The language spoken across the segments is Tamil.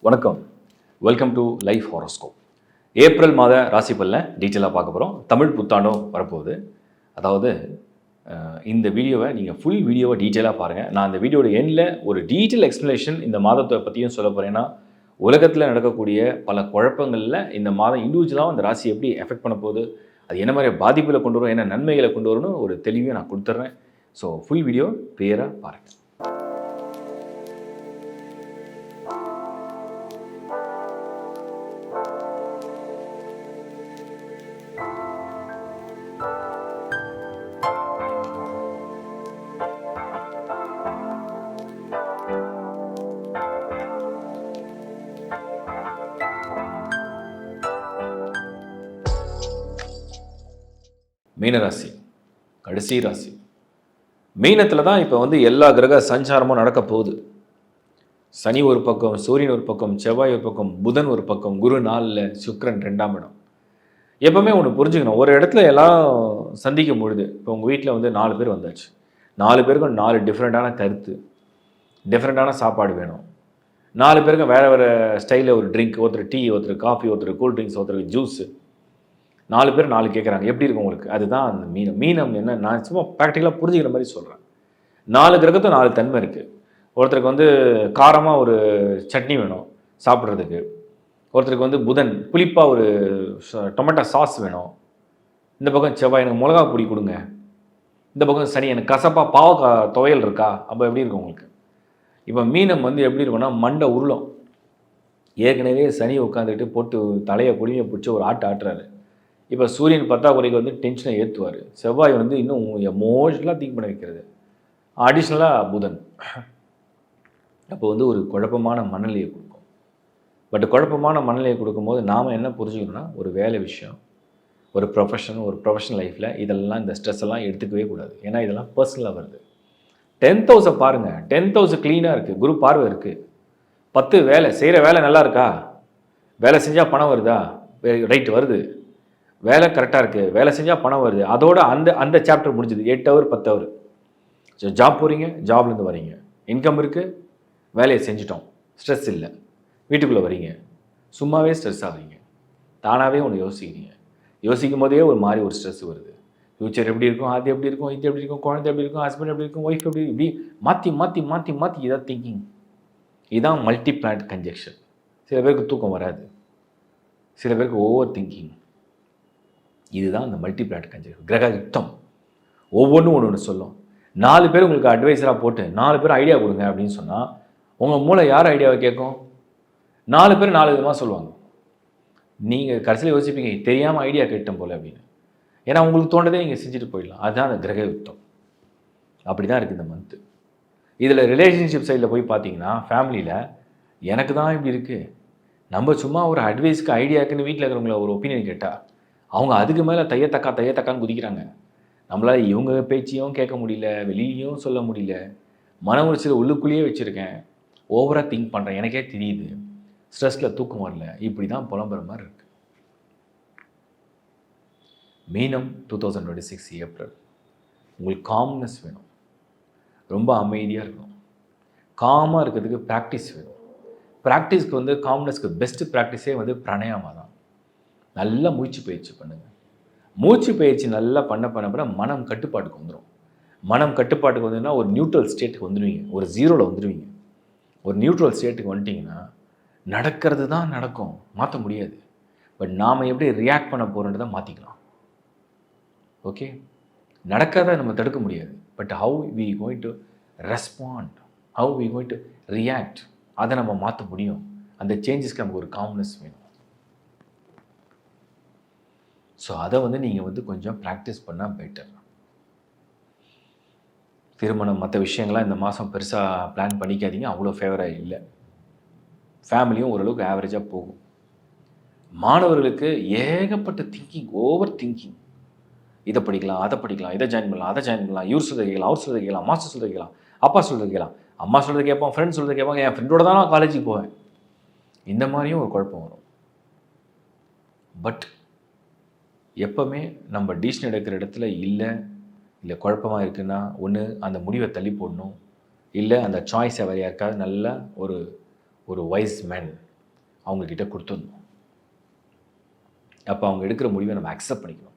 வணக்கம். Welcome to life horoscope. April மாத ராசி பலனை டீட்டெயிலாக பார்க்க போகிறோம். தமிழ் புத்தாண்டும் வரப்போகுது. அதாவது இந்த வீடியோவை நீங்கள் ஃபுல் வீடியோவை டீட்டெயிலாக பாருங்கள். நான் இந்த வீடியோட எண்டில் ஒரு டீட்டெயில் எக்ஸ்ப்ளனேஷன் இந்த மாதத்தை பற்றியும் சொல்ல போகிறேன்னா, உலகத்தில் நடக்கக்கூடிய பல குழப்பங்களில் இந்த மாதம் இண்டிவிஜுவலாக அந்த ராசி எப்படி எஃபெக்ட் பண்ண போகுது, அது என்ன மாதிரி பாதிப்புகளை கொண்டு வரும், என்ன நன்மைகளை கொண்டு வரும்னு ஒரு தெளிவையும் நான் கொடுத்துட்றேன். ஸோ ஃபுல் வீடியோ கிளியராக பாருங்கள். மீனராசி கடைசி ராசி. மீனத்தில் தான் இப்போ எல்லா கிரக சஞ்சாரமும் நடக்க போகுது. சனி ஒரு பக்கம், சூரியன் ஒரு பக்கம், செவ்வாய் ஒரு பக்கம், புதன் ஒரு பக்கம், குரு 4ல், சுக்கிரன் 2ஆம் இடம். எப்பவுமே ஒன்று புரிஞ்சுக்கணும், ஒரு இடத்துல எல்லாம் சந்திக்கும் பொழுது, இப்போ உங்கள் வீட்டில் 4 பேர் வந்தாச்சு, 4 பேருக்கும் 4 டிஃப்ரெண்ட்டான கருத்து, டிஃப்ரெண்ட்டான சாப்பாடு வேணும். 4 பேருக்கும் வேறு வேறு ஸ்டைலில் ஒரு ட்ரிங்க், ஒருத்தர் டீ, ஒருத்தர் காஃபி, ஒருத்தர் கூல் ட்ரிங்க்ஸ், ஒருத்தர் ஜூஸு. 4 பேர் 4 கேட்குறாங்க, எப்படி இருக்கும் உங்களுக்கு? அதுதான் அந்த மீனம். மீனம் என்ன, நான் சும்மா ப்ராக்டிக்கலாக புரிஞ்சுக்கிற மாதிரி சொல்கிறேன். 4 கிரகத்தும் 4 தன்மை இருக்குது. ஒருத்தருக்கு காரமாக ஒரு சட்னி வேணும் சாப்பிட்றதுக்கு, ஒருத்தருக்கு புதன் புளிப்பாக ஒரு டொமேட்டோ சாஸ் வேணும், இந்த பக்கம் செவ்வாய் எனக்கு மிளகா பொடி கொடுங்க, இந்த பக்கம் சனி எனக்கு கசப்பாக பாவக்காய் துவையல் இருக்கா. அப்போ எப்படி இருக்கும் உங்களுக்கு? இப்போ மீனம் எப்படி இருக்கும்னா மண்டை உருளும். ஏற்கனவே சனி உட்காந்துக்கிட்டு போட்டு தலையை குடிமையை பிடிச்சி ஒரு ஆட்டுறாரு. இப்போ சூரியன் பற்றாக்குறைக்கு டென்ஷனை ஏற்றுவார். செவ்வாய் இன்னும் எமோஷனலாக திங்க் பண்ண வைக்கிறது. அடிஷ்னலாக புதன் அப்போ ஒரு குழப்பமான மனநிலையை கொடுக்கும். பட் குழப்பமான மனநிலையை கொடுக்கும்போது நாம் என்ன புரிஞ்சுக்கணும்னா, ஒரு வேலை விஷயம், ஒரு ப்ரொஃபஷனல் லைஃப்பில் இதெல்லாம், இந்த ஸ்ட்ரெஸ் எல்லாம் எடுத்துக்கவே கூடாது. ஏன்னா இதெல்லாம் பர்சனலாக வருது. 10th ஹவுஸை பாருங்கள், 10th ஹவுஸ் க்ளீனாக இருக்குது, குரு பார்வை இருக்குது. 10 வேலை செய்கிற வேலை நல்லா இருக்கா, வேலை செஞ்சால் பணம் வருதா, ரைட் வருது, வேலை கரெக்டாக இருக்குது, வேலை செஞ்சால் பணம் வருது, அதோட அந்த சாப்டர் முடிஞ்சுது. 8 ஹவர் 10 ஹவர். ஸோ ஜாப் போகிறீங்க, ஜாப்லேருந்து வரீங்க, இன்கம் இருக்குது, வேலையை செஞ்சிட்டோம், ஸ்ட்ரெஸ் இல்லை. வீட்டுக்குள்ளே வரீங்க, சும்மாவே ஸ்ட்ரெஸ் ஆகிறீங்க, தானாகவே ஒன்று யோசிக்கிறீங்க. யோசிக்கும் போதே ஒரு மாதிரி ஒரு ஸ்ட்ரெஸ் வருது. ஃப்யூச்சர் எப்படி இருக்கும், அது எப்படி இருக்கும், இது எப்படி இருக்கும், குழந்தை எப்படி இருக்கும், ஹஸ்பண்ட் எப்படி இருக்கும், ஒய்ஃப் எப்படி, இப்படி மாற்றி மாற்றி மாற்றி மாற்றி இதான் திங்கிங். இதுதான் மல்டி பிளானட் கன்ஜெக்ஷன். சில பேருக்கு தூக்கம் வராது, சில பேருக்கு ஓவர் திங்கிங். இதுதான் அந்த மல்டி பிளானட் கன்ஜெக்ஷன், கிரக யுத்தம். ஒவ்வொன்றும் ஒன்று சொல்லும். 4 பேர் உங்களுக்கு அட்வைஸராக போட்டு 4 பேர் ஐடியா கொடுங்க அப்படின்னு சொன்னால், உங்கள் மூளை யார் ஐடியாவை கேட்கும்? 4 பேர் 4 விதமாக சொல்லுவாங்க. நீங்கள் கடைசியில் யோசிப்பீங்க, தெரியாமல் ஐடியா கேட்டோம் போல் அப்படின்னு. ஏன்னா உங்களுக்கு தோன்றதே நீங்கள் செஞ்சுட்டு போயிடலாம். அதுதான் அந்த கிரக யுத்தம். அப்படி தான் இருக்குது இந்த மந்த்து. இதில் ரிலேஷன்ஷிப் சைடில் போய் பார்த்தீங்கன்னா, ஃபேமிலியில் எனக்கு தான் இப்படி இருக்குது, நம்ம சும்மா ஒரு அட்வைஸ்க்கு ஐடியாக்குன்னு வீட்டில் இருக்கிறவங்கள ஒரு ஒப்பீனியன் கேட்டால், அவங்க அதுக்கு மேலே தையத்தக்கான்னு குதிக்கிறாங்க. நம்மளால் இவங்க பேச்சையும் கேட்க முடியல, வெளியிலையும் சொல்ல முடியல, மன உளைச்சல் உள்ளுக்குள்ளேயே வச்சுருக்கேன், ஓவராக திங்க் பண்ணுறேன், எனக்கே தெரியுது, ஸ்ட்ரெஸ்ஸில் தூக்கம் வரல, இப்படி தான் புலம்புற மாதிரி இருக்குது. மீனம் 2026 ஏப்ரல். உங்களுக்கு காம்னஸ் வேணும், ரொம்ப அமைதியாக இருக்கணும். காமாக இருக்கிறதுக்கு ப்ராக்டிஸ் வேணும். ப்ராக்டிஸ்க்கு காம்னஸ்க்கு பெஸ்ட்டு ப்ராக்டிஸே பிராணாயாமா தான். நல்லா மூச்சு பயிற்சி பண்ணுங்கள். மூச்சு பயிற்சி நல்லா பண்ண மனம் கட்டுப்பாட்டுக்கு வந்துடும். மனம் கட்டுப்பாட்டுக்கு வந்துன்னா ஒரு நியூட்ரல் ஸ்டேட்டுக்கு வந்துடுவீங்க, ஒரு ஜீரோவில் வந்துடுவீங்க. ஒரு நியூட்ரல் ஸ்டேட்டுக்கு வந்துட்டிங்கன்னா நடக்கிறது தான் நடக்கும், மாற்ற முடியாது. பட் நாம் எப்படி ரியாக்ட் பண்ண போகிறோன்றதை மாற்றிக்கலாம். ஓகே, நடக்கிறத நம்ம தடுக்க முடியாது. But how we going to respond, how we going to react, அதை நம்ம மாற்ற முடியும். அந்த சேஞ்சஸ்க்கு நமக்கு ஒரு காம்னஸ் வேணும். ஸோ அதை நீங்கள் கொஞ்சம் ப்ராக்டிஸ் பண்ணால் பெட்டர். திருமணம் மற்ற விஷயங்கள்லாம் இந்த மாதம் பெருசாக பிளான் பண்ணிக்காதீங்க, அவ்வளோ ஃபேவராக இல்லை. ஃபேமிலியும் ஓரளவுக்கு ஆவரேஜாக போகும். மாணவர்களுக்கு ஏகப்பட்ட திங்கிங், ஓவர் திங்கிங். இதை படிக்கலாம், அதை படிக்கலாம், இதை ஜாயின் பண்ணலாம், அதை ஜாயின் பண்ணலாம், இவர் சொல்கிறது கேட்கலாம், அவர் சொல்கிறது கேட்கலாம், மாஸ்டர் சொல்கிறது கேட்கலாம், அப்பா சொல்கிறது கேட்கலாம், அம்மா சொல்கிறது கேட்பான், ஃப்ரெண்ட்ஸ் சொல்கிறது கேட்பாங்க, என் ஃப்ரெண்டோட தான் நான் காலேஜுக்கு போவேன். இந்த மாதிரியும் ஒரு குழப்பம் வரும். பட் எப்போவுமே நம்ம டிசிஷன் எடுக்கிற இடத்துல இல்லை குழப்பமாக இருக்குன்னா, ஒன்று அந்த முடிவை தள்ளி போடணும், இல்லை அந்த சாய்ஸை வேறு யாருக்காவது நல்ல ஒரு வைஸ் மேன் அவங்கக்கிட்ட கொடுத்துடணும். அப்போ அவங்க எடுக்கிற முடிவை நம்ம அக்செப்ட் பண்ணிக்கணும்.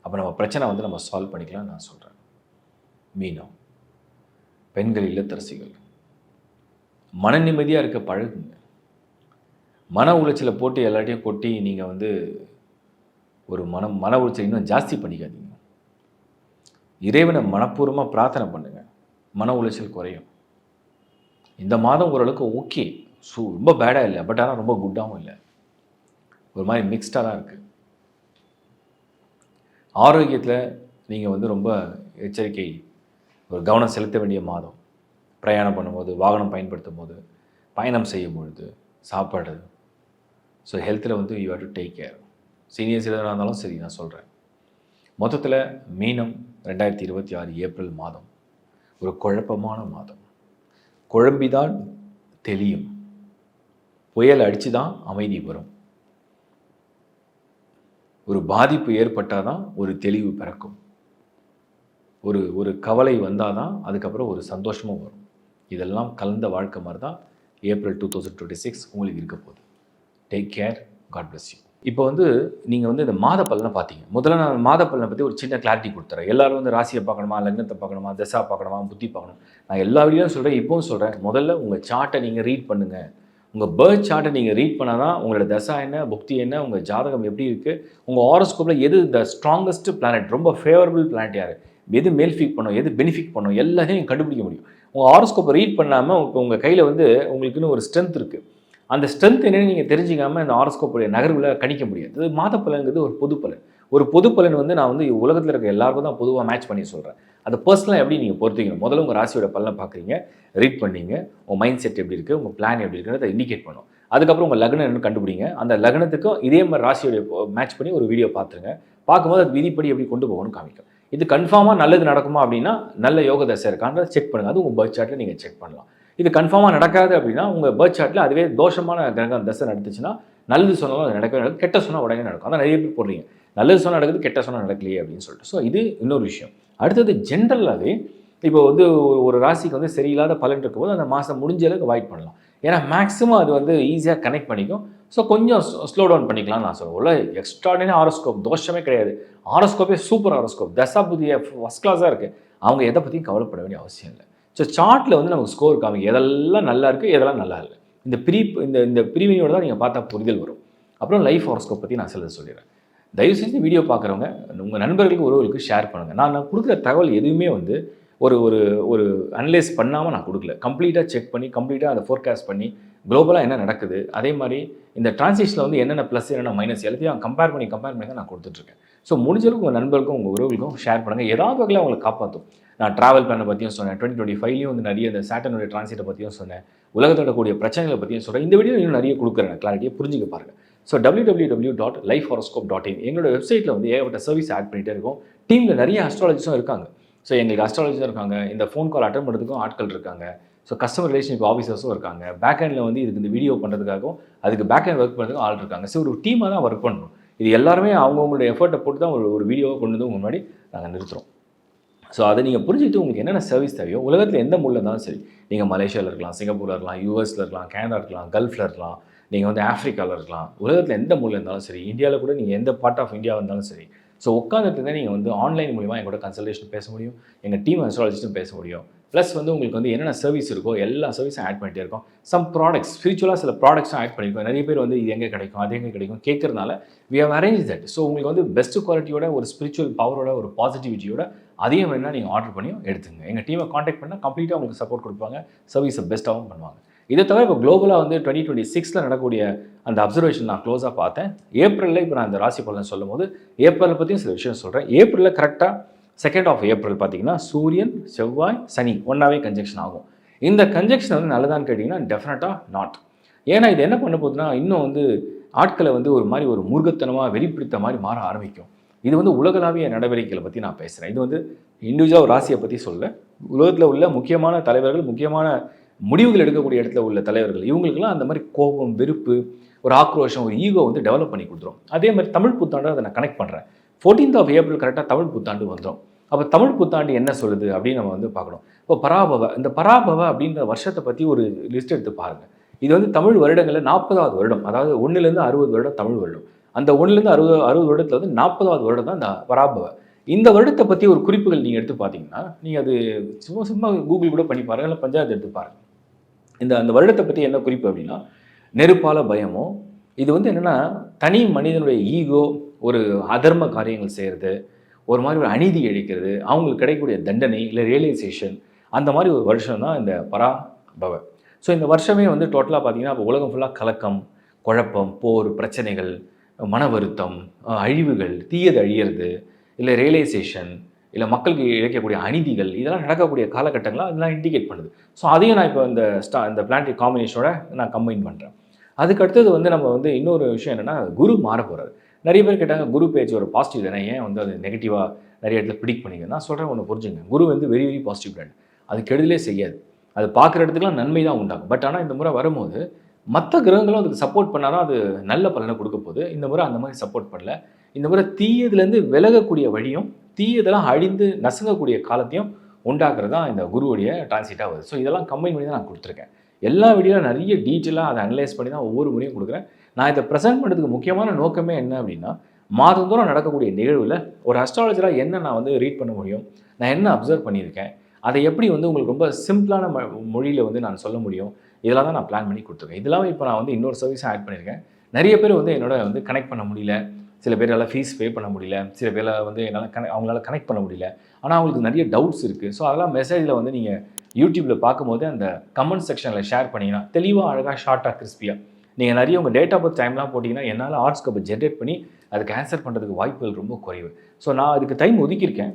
அப்போ நம்ம பிரச்சனை வந்து நம்ம சால்வ் பண்ணிக்கலாம்னு நான் சொல்கிறேன். மீனம், பெண்கள் இல்லத்தரசிகள், மன நிம்மதியாக இருக்க பழகுங்க. மன உளைச்சலை போட்டு எல்லாத்தையும் கொட்டி நீங்கள் வந்து ஒரு மன உளைச்சல் இன்னும் ஜாஸ்தி பண்ணிக்காதீங்க. இறைவனை மனப்பூர்வமாக பிரார்த்தனை பண்ணுங்க, மன உளைச்சல் குறையும். இந்த மாதம் ஓரளவுக்கு ஓகே, ரொம்ப பேடாக இல்லை, பட் ஆனால் ரொம்ப குட்டாகவும் இல்லை, ஒரு மாதிரி மிக்ஸ்டாக தான் இருக்குது. ஆரோக்கியத்தில் நீங்கள் வந்து ரொம்ப எச்சரிக்கை, ஒரு கவனம் செலுத்த வேண்டிய மாதம். பிரயாணம் பண்ணும்போது, வாகனம் பயன்படுத்தும் போது, பயணம் செய்யும் பொழுது, சாப்பாடு. ஸோ ஹெல்த்தில் வந்து you have to take care. Senior சிலராக இருந்தாலும் சரி, நான் சொல்கிறேன். மொத்தத்தில் மீனம் 2026 ஏப்ரல் மாதம் ஒரு குழப்பமான மாதம். குழம்பிதான் தெளியும், புயல் அடித்து தான் அமைதி வரும். ஒரு பாதிப்பு ஏற்பட்டால் தான் ஒரு தெளிவு பிறக்கும். ஒரு கவலை வந்தால் தான் அதுக்கப்புறம் ஒரு சந்தோஷமும் வரும். இதெல்லாம் கலந்த வாழ்க்கை மாதிரி தான் ஏப்ரல் 2026 உங்களுக்கு இருக்க போகுது. Take care, God bless you. இப்போ வந்து நீங்கள் வந்து இந்த மாத பலனை பார்த்தீங்க. முதல்ல நான் மாத பலனை பற்றி ஒரு சின்ன கிளாரிட்டி கொடுத்துறேன். எல்லோரும் வந்து ராசியை பார்க்கணுமா, லக்னத்தை பார்க்கணுமா, தசா பார்க்கணுமா, புத்தி பார்க்கணும். நான் எல்லா வீடியோவும் சொல்கிறேன், இப்போவும் சொல்கிறேன். முதல்ல உங்கள் சார்ட்டை நீங்கள் ரீட் பண்ணுங்கள். உங்கள் பேர்த் சார்ட்டை நீங்கள் ரீட் பண்ணால் தான் உங்களோட தசா என்ன, புக்தி என்ன, உங்கள் ஜாதகம் எப்படி இருக்குது, உங்கள் ஹாரோஸ்கோப்பில் எது த ஸ்ட்ராங்கஸ்ட் பிளானட், ரொம்ப ஃபேவரபிள் பிளானட் யார், எது மேல்ஃபிக் பண்ணும், எது பெனிஃபிட் பண்ணும், எல்லாத்தையும் நீங்கள் கண்டுபிடிக்க முடியும். உங்கள் ஹாரோஸ்கோப்பை ரீட் பண்ணாமல் உங்கள் கையில் வந்து உங்களுக்குன்னு ஒரு ஸ்ட்ரென்த் இருக்குது. அந்த ஸ்ட்ரென்த் என்னென்னு நீங்கள் தெரிஞ்சிக்காமல் இந்த ஹாரோஸ்கோப்புடைய நகர்வில் கணிக்க முடியாது. அது மாத பலன்கிறது ஒரு பொது பலன். ஒரு பொது பலன் வந்து நான் வந்து உலகத்தில் இருக்க எல்லாருக்கும் தான் பொதுவாக மேட்ச் பண்ணி சொல்கிறேன். அதை பர்சனலாக எப்படி நீங்கள் பொறுத்திக்கணும். முதல்ல உங்கள் ராசியோட பலனை பார்க்குறீங்க, ரீட் பண்ணீங்க, உங்கள் மைண்ட் செட் எப்படி இருக்குது, உங்கள் பிளான் எப்படி இருக்குன்னு அதை இண்டிகேட் பண்ணும். அதுக்கப்புறம் உங்கள் லக்னம் என்னன்னு கண்டுபிடிங்க. அந்த லக்னத்துக்கும் இதே மாதிரி ராசியோடைய மேட்ச் பண்ணி ஒரு வீடியோ பார்த்துருங்க. பார்க்கும்போது அது விதிப்படி எப்படி கொண்டு போகணும்னு காமிக்கும். இது கன்ஃபார்மாக நல்லது நடக்குமா அப்படின்னா, நல்ல யோக தசை இருக்கான்றதை செக் பண்ணுங்கள். அது உங்கள் பர்த் சார்ட்டில் நீங்கள் செக் பண்ணலாம். இது கன்ஃபார்மாக நடக்காது அப்படின்னா, உங்கள் பர்த் சார்ட்டில் அதுவே தோஷமான கிரகம் தசை நடந்துச்சுன்னா, நல்லது சொன்னாலும் அது நடக்கவே நடக்கும், கெட்ட சொன்னால் உடனே நடக்கும். அதான் நிறைய பேர் போடுறீங்க, நல்லது சொன்னால் நடக்குது, கெட்ட சொன்னால் நடக்கலையே அப்படின்னு சொல்லிட்டு. ஸோ இது இன்னொரு விஷயம். அடுத்தது ஜென்ரலாகவே இப்போ வந்து ஒரு ராசிக்கு வந்து சரியில்லாத பலன் இருக்கும்போது அந்த மாதம் முடிஞ்ச அளவுக்கு அவாய்ட் பண்ணலாம். ஏன்னா மேக்ஸிமம் அது வந்து ஈஸியாக கனெக்ட் பண்ணிக்கும். ஸோ கொஞ்சம் ஸ்லோ டவுன் பண்ணிக்கலாம்னு நான் சொல்லுவேன். உள்ள எக்ஸ்ட்ராடினரி ஹாரோஸ்கோப் தோஷமே கிடையாது. ஹாரோஸ்கோப்பே சூப்பர் ஹாரோஸ்கோப், தசா புதிய ஃபஸ்ட் கிளாஸாக இருக்குது. அவங்க எதை பற்றியும் கவலைப்பட வேண்டிய அவசியம் இல்லை. ஸோ சார்ட்டில் வந்து நமக்கு ஸ்கோர் காமிக்கும், எதெல்லாம் நல்லா இருக்குது, எதெல்லாம் நல்லா இல்லை. இந்த பிரிவினையோடு தான் நீங்கள் பார்த்தா புரிதல் வரும். அப்புறம் லைஃப் ஹாரோஸ்கோப் பற்றி நான் சிலது சொல்லிடுறேன். தயவு செஞ்சு வீடியோ பார்க்குறவங்க உங்கள் நண்பர்களுக்கு ஒருவருக்கு ஷேர் பண்ணுங்கள். நான் கொடுக்குற தகவல் எதுவுமே வந்து ஒரு ஒரு ஒரு அனலைஸ் பண்ணாமல் நான் கொடுக்கல. கம்ப்ளீட்டாக செக் பண்ணி, கம்ப்ளீட்டாக அதை ஃபோர்காஸ்ட் பண்ணி, குளோபலாக என்ன நடக்குது, அதே மாதிரி இந்த டிரான்சிஷனில் வந்து என்னென்ன ப்ளஸ் என்னென்ன மைனஸ் எல்லாத்தையும் கம்பேர் பண்ணி தான் நான் கொடுத்துட்ருக்கேன். ஸோ முடிஞ்சளவுக்கு உங்கள் நண்பர்களுக்கும் உங்கள் உறவுகளுக்கும் ஷேர் பண்ணுங்கள். ஏதாவது வகையில் அவங்களை காப்பாற்றும். நான் ட்ராவல் பிளானை பற்றியும் சொன்னேன், 2025 வந்து நிறைய இந்த சாட்டர்னுடைய டிரான்சிட்டை பற்றியும் சொன்னேன், உலகத்தோட கூடிய பிரச்சனைகளை பற்றியும் சொல்கிறேன். இந்த வீடியோ இன்னும் நிறைய கொடுக்குறேன், கிளாரிட்டியை புரிஞ்சுக்க பாருங்கள். ஸோ www.lifehoroscope.in எங்களோட வெப்சைட்டில் வந்து ஏகப்பட்ட சர்வீஸ் ஆட் பண்ணிகிட்டே இருக்கும். டீமில் நிறைய அஸ்ட்ராலஜிஸும் இருக்காங்க. ஸோ எங்களுக்கு அஸ்ட்ராலஜிஸும் இருக்காங்க, இந்த ஃபோன் கால் அட்டன் பண்ணுறதுக்கும் ஆட்கள் இருக்காங்க. ஸோ கஸ்டமர் ரிலேஷன்ஷிப் ஆஃபீஸர்ஸும் இருக்காங்க. பேக்ஹேண்டில் வந்து இதுக்கு இந்த வீடியோ பண்ணுறதுக்காகவும் அதுக்கு பேக்ஹேண்ட் ஒர்க் பண்ணுறதுக்கும் ஆள் இருக்காங்க. ஸோ ஒரு டீமாக தான் ஒர்க் பண்ணணும். இது எல்லாருமே அவங்கவுங்களுடைய எஃபர்ட்டை போட்டு தான் ஒரு வீடியோவை கொண்டு வந்து உங்கள் முன்னாடி நாங்கள் நிறுத்துகிறோம். ஸோ அதை நீங்கள் புரிஞ்சுக்கிட்டு உங்களுக்கு என்னென்ன சர்வீஸ் தேவையோ, உலகத்தில் எந்த மூலையில் இருந்தாலும் சரி, நீங்கள் மலேசியாவில் இருக்கலாம், சிங்கப்பூரில் இருக்கலாம், யூஎஸில் இருக்கலாம், கனடா இருக்கலாம், கல்ஃபில் இருக்கலாம், நீங்கள் வந்து ஆஃப்ரிக்காவில் இருக்கலாம், உலகத்தில் எந்த மூலையில் இருந்தாலும் சரி, இந்தியாவில் கூட நீங்கள் எந்த பார்ட் ஆஃப் இந்தியா இருந்தாலும் சரி, ஸோ உட்காந்துட்டு தான் நீங்கள் வந்து ஆன்லைன் மூலிமா எங்களோட கன்சல்டேஷன் பேச முடியும், எங்கள் டீம் அஸ்ட்ராலஜிஸ்ட்டும் பேச முடியும். ப்ளஸ் வந்து உங்களுக்கு வந்து என்னென்ன சர்வீஸ் இருக்கோ எல்லா சர்வீஸும் ஆட் பண்ணிட்டே இருக்கோம். சம் ப்ராடக்ட்ஸ், ஸ்பிரிச்சுவலாக சில ப்ராடக்ட்ஸும் ஆட் பண்ணியிருக்கோம். நிறைய பேர் வந்து இது எங்கே கிடைக்கும், அது எங்கே கிடைக்கும் கேட்குறதுனால we have arrange that. So உங்களுக்கு வந்து பெஸ்ட் குவாலிட்டியோட, ஒரு ஸ்பிரிச்சுவல் பவரோட, ஒரு பாசிட்டிவிட்டியோட அதையும் வேணால் நீங்கள் ஆர்டர் பண்ணியும் எடுத்துங்க. எங்கள் டீமை காண்டாக்ட் பண்ணால் கம்ப்ளீட்டாக உங்களுக்கு சப்போர்ட் கொடுப்பாங்க, சர்வீஸை பெஸ்ட்டாகவும் பண்ணுவாங்க. இதை தவிர இப்போ குளோபலாக வந்து 2026 நடக்கக்கூடிய அந்த அப்சர்வேஷன் நான் க்ளோஸாக பார்த்தேன். ஏப்ரலில் இப்போ நான் இந்த ராசி பலன் சொல்லும் போது ஏப்ரலை பற்றியும் சில விஷயம் சொல்கிறேன். ஏப்ரலில் கரெக்டாக 2nd of April பார்த்தீங்கன்னா சூரியன், செவ்வாய், சனி ஒன்றாவே கன்ஜெக்ஷன் ஆகும். இந்த கன்ஜெக்ஷன் வந்து நல்லதான்னு கேட்டிங்கன்னா டெஃபினட்டாக நாட். ஏன்னா இது என்ன பண்ண போகுதுன்னா, இன்னும் வந்து ஆட்களை வந்து ஒரு மாதிரி ஒரு மூர்க்கத்தனமாக வெளிப்பிடித்த மாதிரி மாற ஆரம்பிக்கும். இது வந்து உலகளாவிய நடவடிக்கைகளை பற்றி நான் பேசுகிறேன். இது வந்து இண்டிவிஜுவல் ராசியை பற்றி சொல்ல, உலகத்தில் உள்ள முக்கியமான தலைவர்கள், முக்கியமான முடிவுகள் எடுக்கக்கூடிய இடத்துல உள்ள தலைவர்கள், இவங்களுக்கெல்லாம் அந்த மாதிரி கோபம், வெறுப்பு, ஒரு ஆக்ரோஷம், ஒரு ஈகோ வந்து டெவலப் பண்ணி கொடுத்துரும். அதே மாதிரி தமிழ் புத்தாண்டு அதை நான் கனெக்ட் பண்ணுறேன். 14th of April கரெக்டாக தமிழ் புத்தாண்டு வந்துடும். அப்போ தமிழ் புத்தாண்டு என்ன சொல்லுது அப்படின்னு நம்ம வந்து பார்க்கணும். இப்போ பராபவ, இந்த பராபவ அப்படின்ற வருஷத்தை பற்றி ஒரு லிஸ்ட் எடுத்து பாருங்கள். இது வந்து தமிழ் வருடங்களில் 40வது வருடம், அதாவது 1லேருந்து 60 வருடம் தமிழ் வருடம். அந்த 1லேருந்து 60 வருடத்தில் வந்து 40வது வருடம் தான் இந்த பராபவ. இந்த வருடத்தை பற்றி ஒரு குறிப்புகள் நீங்கள் எடுத்து பார்த்தீங்கன்னா, நீங்கள் அது சும்மா சும்மா கூகுள் கூட பண்ணி பாருங்கள், இல்லை பஞ்சாயத்து எடுத்து பாருங்கள். அந்த வருடத்தை பற்றி என்ன குறிப்பு அப்படின்னா, நெருப்பால பயமோ, இது வந்து என்னென்னா தனி மனிதனுடைய ஈகோ, ஒரு அதர்ம காரியங்கள் செய்கிறது, ஒரு மாதிரி ஒரு அநீதி இழைக்கிறது, அவங்களுக்கு கிடைக்கக்கூடிய தண்டனை இல்லை ரியலைசேஷன், அந்த மாதிரி ஒரு வருஷம் தான் இந்த பராபவ. ஸோ இந்த வருஷமே வந்து டோட்டலாக பார்த்தீங்கன்னா, இப்போ உலகம் ஃபுல்லாக கலக்கம், குழப்பம், போர், பிரச்சனைகள், மன வருத்தம், அழிவுகள், தீயது அழியிறது, இல்லை ரியலைசேஷன், இல்லை மக்களுக்கு இழைக்கக்கூடிய அநீதிகள், இதெல்லாம் நடக்கக்கூடிய காலகட்டங்களாக அதெல்லாம் இண்டிகேட் பண்ணுது. ஸோ அதையும் நான் இப்போ இந்த பிளானட்டரி காம்பினேஷனோட நான் கம்பைன் பண்ணுறேன். அதுக்கு அடுத்தது வந்து நம்ம வந்து இன்னொரு விஷயம் என்னென்னா, குரு மாற போகிறாரு. நிறைய பேர் கேட்டாங்க, குரு பேச்சு ஒரு பாசிட்டிவ் தானே, ஏன் வந்து அது நெகட்டிவாக நிறைய இடத்துல ப்ரிடிக்ட் பண்ணிங்க. நான் சொல்கிறேன், ஒன்று புரிஞ்சுங்க. குரு வந்து வெரி வெரி பாசிட்டிவ் பிளானட். அது கெடுதலே செய்யாது. அது பார்க்குற இடத்துக்குலாம் நன்மை தான் உண்டாகும். பட் ஆனால் இந்த முறை வரும்போது மற்ற கிரகங்களும் அதுக்கு சப்போர்ட் பண்ணால் தான் அது நல்ல பலனை கொடுக்க போகுது. இந்த முறை அந்த மாதிரி சப்போர்ட் பண்ணல. இந்த முறை தீயதுலேருந்து விலகக்கூடிய வழியும், தீயதெல்லாம் அழிந்து நசுங்கக்கூடிய காலத்தையும் உண்டாக்குறது தான் இந்த குருவுடைய டிரான்சிட்டாக வருது. ஸோ இதெல்லாம் கம்பைன் பண்ணி தான் நான் கொடுத்துருக்கேன். எல்லா வீடியோவில் நிறைய டீட்டெயிலாக அதை அனலைஸ் பண்ணி தான் ஒவ்வொரு முறையும் கொடுக்குறேன். நான் இதை ப்ரெசென்ட் பண்ணுறதுக்கு முக்கியமான நோக்கமே என்ன அப்படின்னா, மாதந்தோறும் நடக்கக்கூடிய நிகழ்வில் ஒரு அஸ்ட்ராலஜராக என்ன நான் வந்து ரீட் பண்ண முடியும், நான் என்ன அப்சர்வ் பண்ணியிருக்கேன், அதை எப்படி வந்து உங்களுக்கு ரொம்ப சிம்பிளான மொழியில் வந்து நான் சொல்ல முடியும், இதெல்லாம் தான் நான் பிளான் பண்ணி கொடுத்துருக்கேன். இதெல்லாம் இப்போ நான் வந்து இன்னொரு சர்வீஸாக ஆட் பண்ணியிருக்கேன். நிறைய பேர் வந்து என்னோட வந்து கனெக்ட் பண்ண முடியல, சில பேரால் ஃபீஸ் பே பண்ண முடியல, சில பேரால் வந்து என்னால் அவங்களால கனெக்ட் பண்ண முடியல. ஆனால் அவங்களுக்கு நிறைய டவுட்ஸ் இருக்குது. ஸோ அதெல்லாம் மெசேஜில் வந்து நீங்கள் யூடியூப்பில் பார்க்கும்போது அந்த கமெண்ட் செக்ஷனில் ஷேர் பண்ணிங்கன்னா, தெளிவாக, அழகாக, ஷார்ட்டாக, கிறிஸ்பியாக நீங்கள் நிறைய உங்கள் டேட் ஆஃப் பர்த் டைம்லாம் போட்டிங்கன்னா, என்னால் ஆர்ட்ஸ்கப்பை ஜென்ரேட் பண்ணி அதுக்கு ஆன்சர் பண்ணுறதுக்கு வாய்ப்புகள் ரொம்ப குறைவு. ஸோ நான் அதுக்கு டைம் ஒதுக்கியிருக்கேன்.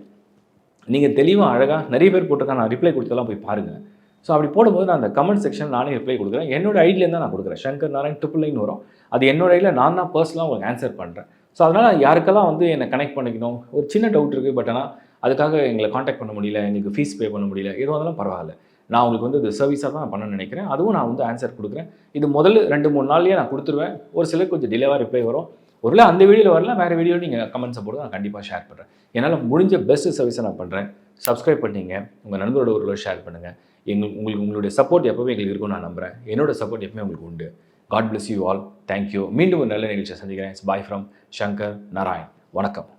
நீங்கள் தெளிவாக, அழகாக நிறைய பேர் போட்டிருக்கேன், நான் ரிப்ளை கொடுத்தெல்லாம் போய் பாருங்கள். ஸோ அப்படி போடும்போது நான் அந்த கமெண்ட் செக்ஷன் நானே ரிப்ளை கொடுக்குறேன். என்னோட ஐடியிலேருந்து தான் நான் கொடுக்குறேன். சங்கர் நாராயண் 999 வரும். அது என்னோட ஐடியில் நான் தான் பர்சனலாக உங்களுக்கு ஆன்சர் பண்ணுறேன். ஸோ அதனால் யாருக்கெல்லாம் வந்து என்னை கனெக்ட் பண்ணிக்கணும், ஒரு சின்ன டவுட் இருக்குது, பட் ஆனால் அதுக்காக எங்களை காண்டாக்ட் பண்ண முடியல, எங்களுக்கு ஃபீஸ் பே பண்ண முடியல, எதுவாக இருந்தாலும் பரவாயில்ல. நான் உங்களுக்கு வந்து இது சர்வீஸாக தான் பண்ண நினைக்கிறேன். அதுவும் நான் வந்து ஆன்சர் கொடுக்குறேன். இது முதல்ல 2-3 நாள்லேயே நான் கொடுத்துருவேன். ஒரு சிலருக்கு கொஞ்சம் டிலேவாக ரிப்ளை வரும். ஒருவேளை அந்த வீடியோவில் வரல, வேறு வீடியோவில் நீங்கள் கமெண்ட்ஸை போட்டு நான் கண்டிப்பாக ஷேர் பண்ணுறேன். என்னால் முடிஞ்ச பெஸ்ட் சர்வீஸை நான் பண்ணுறேன். சப்ஸ்கிரைப் பண்ணிங்க, உங்கள் நண்பரோட ஒரு ஷேர் பண்ணுங்கள். உங்களுக்கு உங்களுடைய சப்போர்ட் எப்போவே எங்களுக்கு இருக்கும்னு நான் நம்புகிறேன். என்னோட சப்போர்ட் எப்பவுமே உங்களுக்கு உண்டு. God bless you all. Thank you. மீண்டும் ஒரு நல்ல நிகழ்ச்சியை சந்திக்கிறேன். Bye from Shankar Narayan. வணக்கம்.